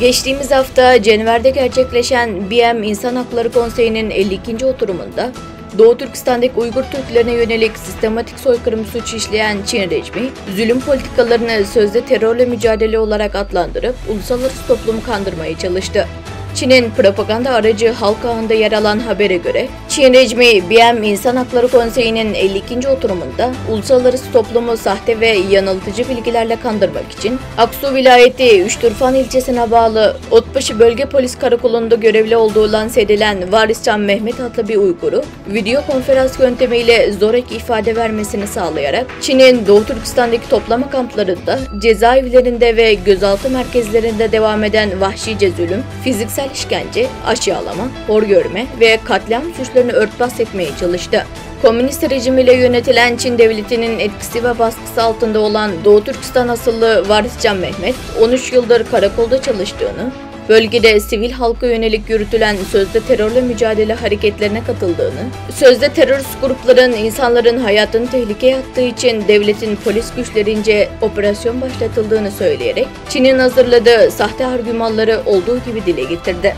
Geçtiğimiz hafta Cenver'de gerçekleşen BM İnsan Hakları Konseyi'nin 52. oturumunda Doğu Türkistan'daki Uygur Türklerine yönelik sistematik soykırım suçu işleyen Çin rejimi, zulüm politikalarını sözde terörle mücadele olarak adlandırıp uluslararası toplumu kandırmaya çalıştı. Çin'in propaganda aracı halk ağında yer alan habere göre, Çin rejimi BM İnsan Hakları Konseyi'nin 52. oturumunda uluslararası toplumu sahte ve yanıltıcı bilgilerle kandırmak için Aksu vilayeti Üçturfan ilçesine bağlı Otbaşı Bölge Polis Karakolu'nda görevli olduğu lanse edilen Variscan Mehmet adlı bir Uygur'u video konferans yöntemiyle zoraki ifade vermesini sağlayarak Çin'in Doğu Türkistan'daki toplama kamplarında, cezaevlerinde ve gözaltı merkezlerinde devam eden vahşice zulüm, fiziksel işkence, aşağılama, hor görme ve katliam suçlarını örtbas etmeye çalıştı. Komünist rejimiyle yönetilen Çin devletinin etkisi ve baskısı altında olan Doğu Türkistan asıllı Variscan Mehmet, 13 yıldır karakolda çalıştığını, bölgede sivil halka yönelik yürütülen sözde terörle mücadele hareketlerine katıldığını, sözde terörist grupların insanların hayatını tehlikeye attığı için devletin polis güçlerince operasyon başlatıldığını söyleyerek Çin'in hazırladığı sahte argümanları olduğu gibi dile getirdi.